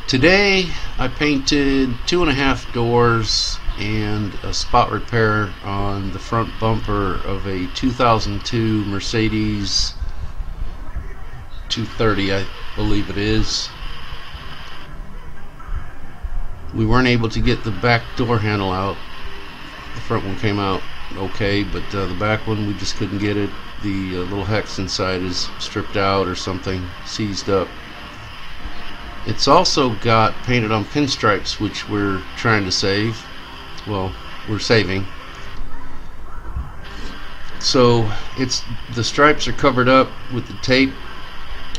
Today I painted 2.5 doors and a spot repair on the front bumper of a 2002 Mercedes C230, I believe it is. We weren't able to get the back door handle out. The front one came out okay, but the back one we just couldn't get it. The little hex inside is stripped out or something, seized up. It's also got painted on pinstripes, which we're trying to save. Well, we're saving. So the stripes are covered up with the tape,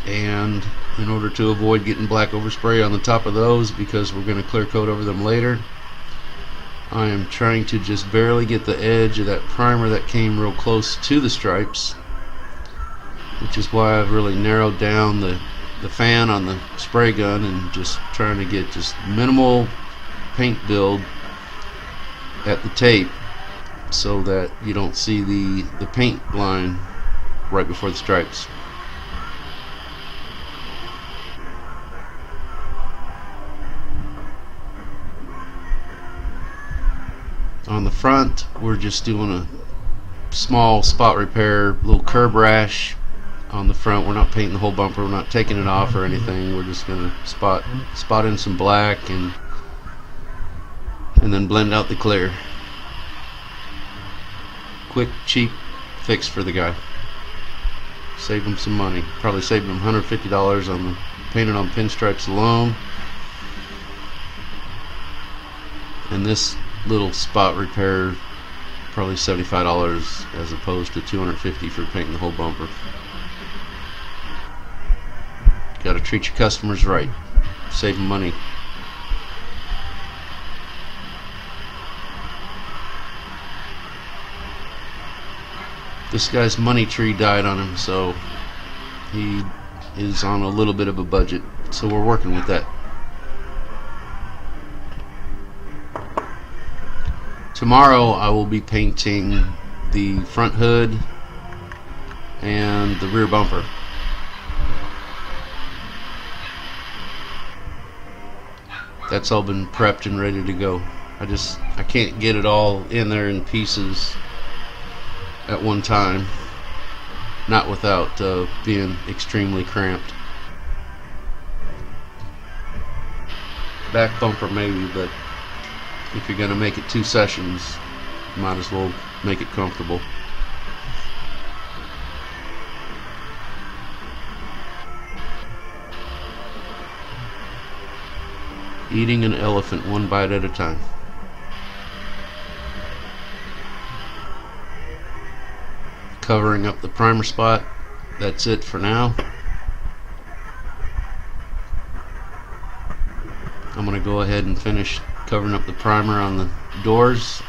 and in order to avoid getting black overspray on the top of those, because we're going to clear coat over them later, I am trying to just barely get the edge of that primer that came real close to the stripes, which is why I've really narrowed down the fan on the spray gun and just trying to get just minimal paint build at the tape so that you don't see the paint line right before the stripes. On the front, we're just doing a small spot repair, little curb rash on the front. We're not painting the whole bumper, we're not taking it off or anything. We're just gonna spot in some black and then blend out the clear. Quick, cheap fix for the guy. Save him some money. Probably saved him $150 on the painted on pinstripes alone. And this little spot repair, probably $75 as opposed to $250 for painting the whole bumper. Got to treat your customers right. Save them money. This guy's money tree died on him, so he is on a little bit of a budget. So we're working with that. Tomorrow I will be painting the front hood and the rear bumper. That's all been prepped and ready to go. I can't get it all in there in pieces at one time, not without being extremely cramped. Back bumper maybe, but if you're gonna make it 2 sessions, you might as well make it comfortable. Eating an elephant one bite at a time. Covering up the primer spot. That's it for now. I'm going to go ahead and finish covering up the primer on the doors.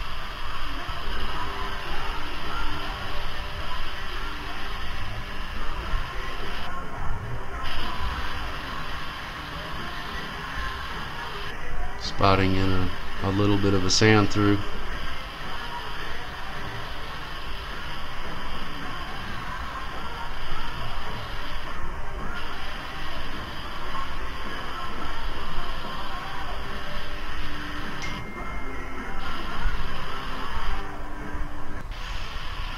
Spotting in a little bit of a sand through.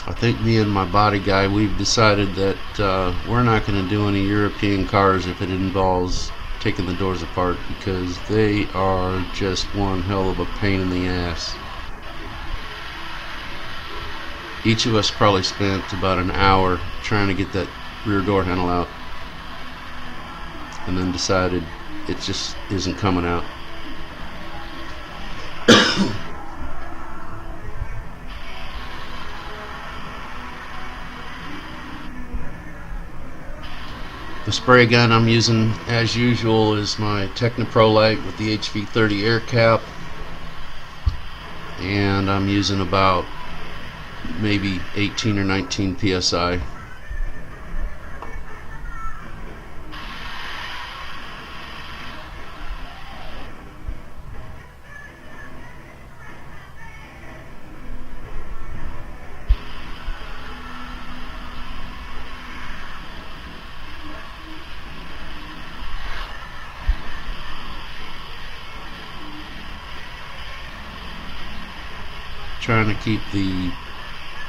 I think me and my body guy, we've decided that we're not going to do any European cars if it involves taking the doors apart, because they are just one hell of a pain in the ass. Each of us probably spent about an hour trying to get that rear door handle out, and then decided it just isn't coming out. The spray gun I'm using, as usual, is my Technopro Light with the HV30 air cap, and I'm using about maybe 18 or 19 psi. trying to keep the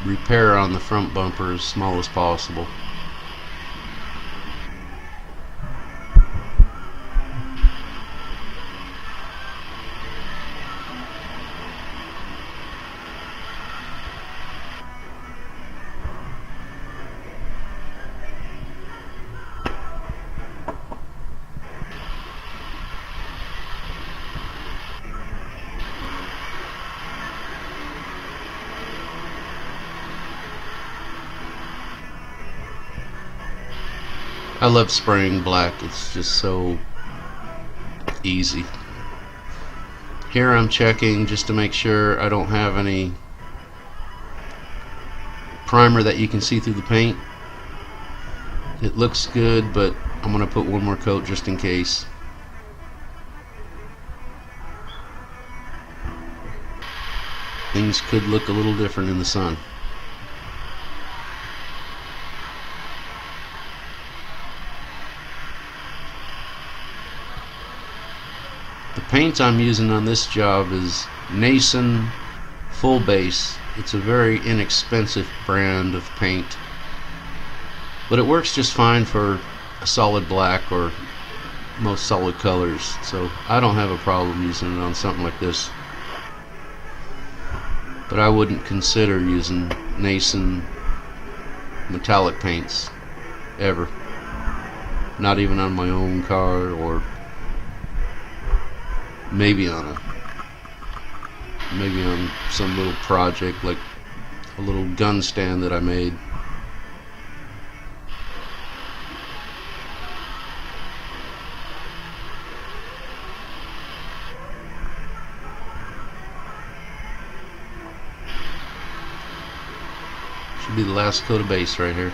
repair on the front bumper as small as possible. I love spraying black, it's just so easy. Here I'm checking just to make sure I don't have any primer that you can see through the paint. It looks good, but I'm going to put one more coat just in case. Things could look a little different in the sun. The paint I'm using on this job is Nason Full Base. It's a very inexpensive brand of paint, but it works just fine for a solid black or most solid colors, so I don't have a problem using it on something like this. But I wouldn't consider using Nason metallic paints ever, not even on my own car, or maybe on some little project like a little gun stand that I made. Should be the last coat of base right here.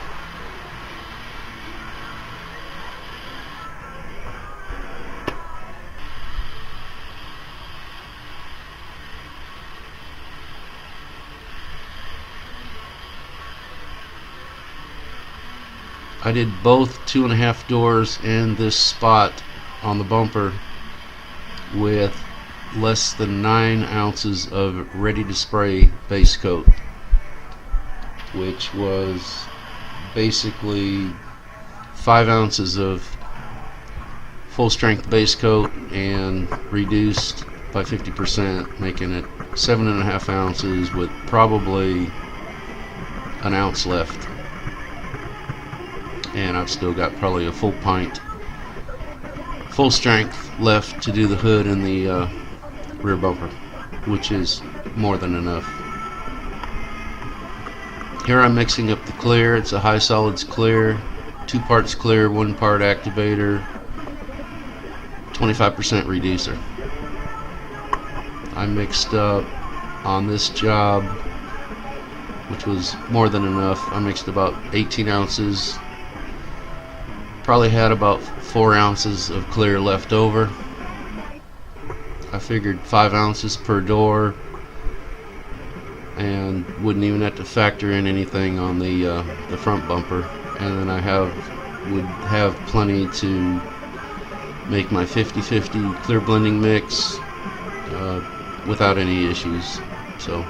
I did both 2.5 doors and this spot on the bumper with less than 9 ounces of ready to spray base coat, which was basically 5 ounces of full strength base coat and reduced by 50%, making it 7.5 ounces with probably an ounce left. And I've still got probably a full pint full strength left to do the hood and the rear bumper, which is more than enough. Here I'm mixing up the clear. It's a high solids clear, 2 parts clear, 1 part activator, 25% reducer. I mixed up on this job, which was more than enough. I mixed about 18 ounces. Probably had about 4 ounces of clear left over. I figured 5 ounces per door and wouldn't even have to factor in anything on the front bumper, and then I would have plenty to make my 50-50 clear blending mix without any issues. So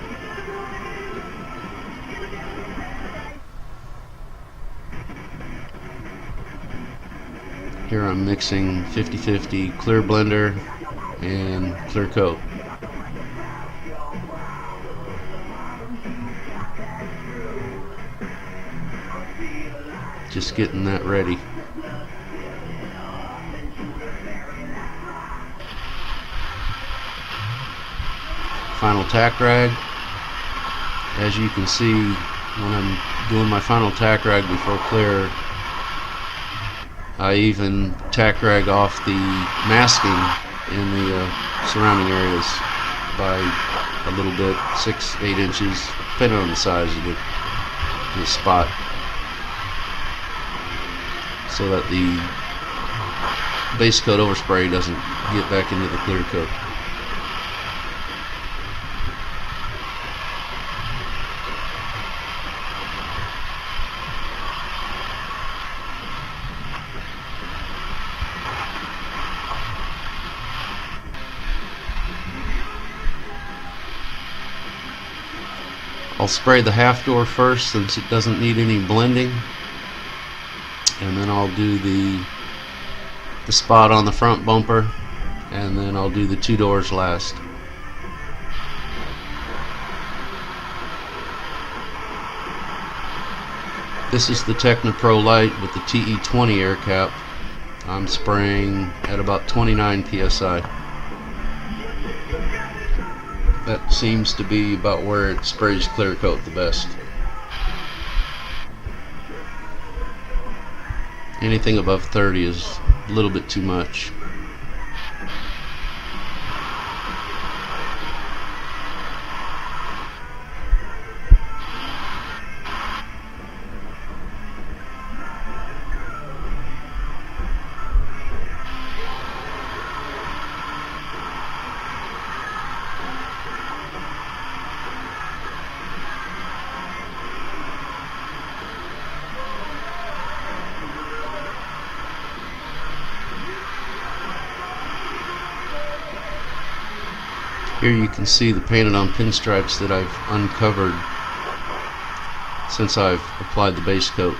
here I'm mixing 50-50 clear blender and clear coat. Just getting that ready. Final tack rag. As you can see, when I'm doing my final tack rag before clear, I even tack rag off the masking in the surrounding areas by a little bit, 6-8 inches, depending on the size of the spot, so that the base coat overspray doesn't get back into the clear coat. I'll spray the half door first since it doesn't need any blending, and then I'll do the spot on the front bumper, and then I'll do the two doors last. This is the Technopro Light with the TE20 air cap. I'm spraying at about 29 psi. That seems to be about where it sprays clear coat the best. Anything above 30 is a little bit too much. Here you can see the painted on pinstripes that I've uncovered since I've applied the base coat.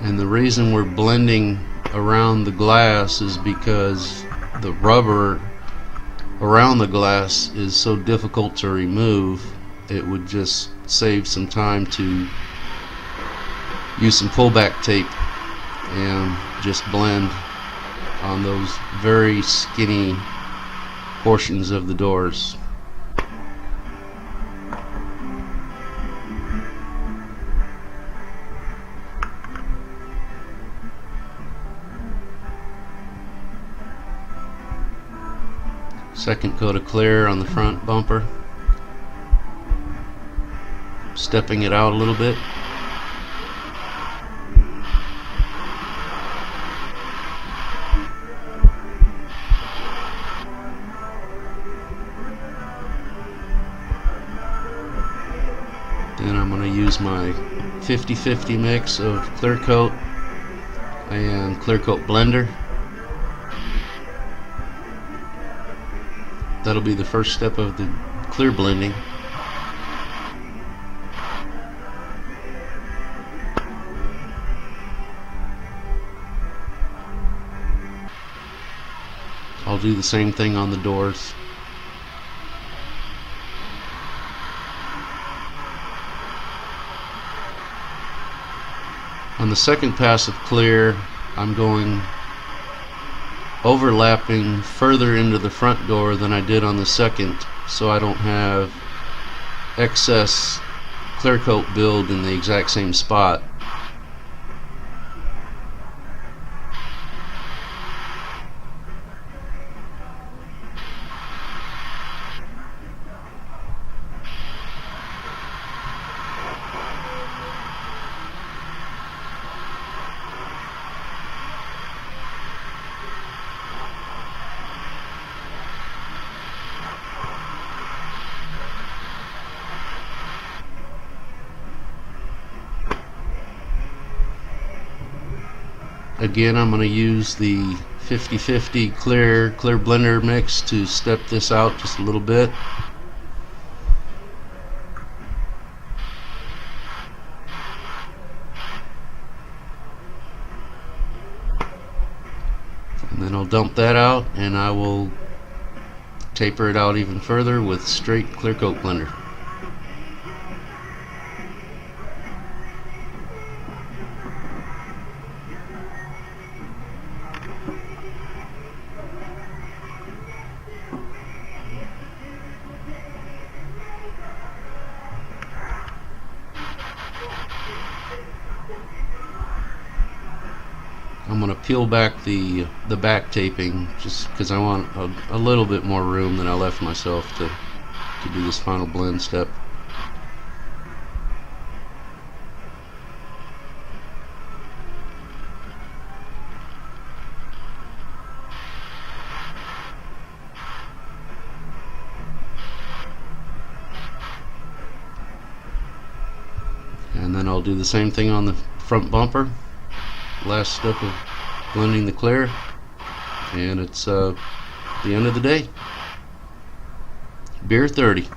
And the reason we're blending around the glass is because the rubber around the glass is so difficult to remove. It would just save some time to use some pullback tape and just blend on those very skinny portions of the doors. Second coat of clear on the front bumper. Stepping it out a little bit. Then I'm going to use my 50-50 mix of clear coat and clear coat blender. That'll be the first step of the clear blending. I'll do the same thing on the doors. On the second pass of clear, I'm going overlapping further into the front door than I did on the second, so I don't have excess clear coat build in the exact same spot. Again, I'm going to use the 50-50 clear blender mix to step this out just a little bit. And then I'll dump that out, and I will taper it out even further with straight clear coat blender. I'm going to peel back the back taping just because I want a little bit more room than I left myself to do this final blend step. And then I'll do the same thing on the front bumper. last step of blending the clear, and it's the end of the day. Beer 30.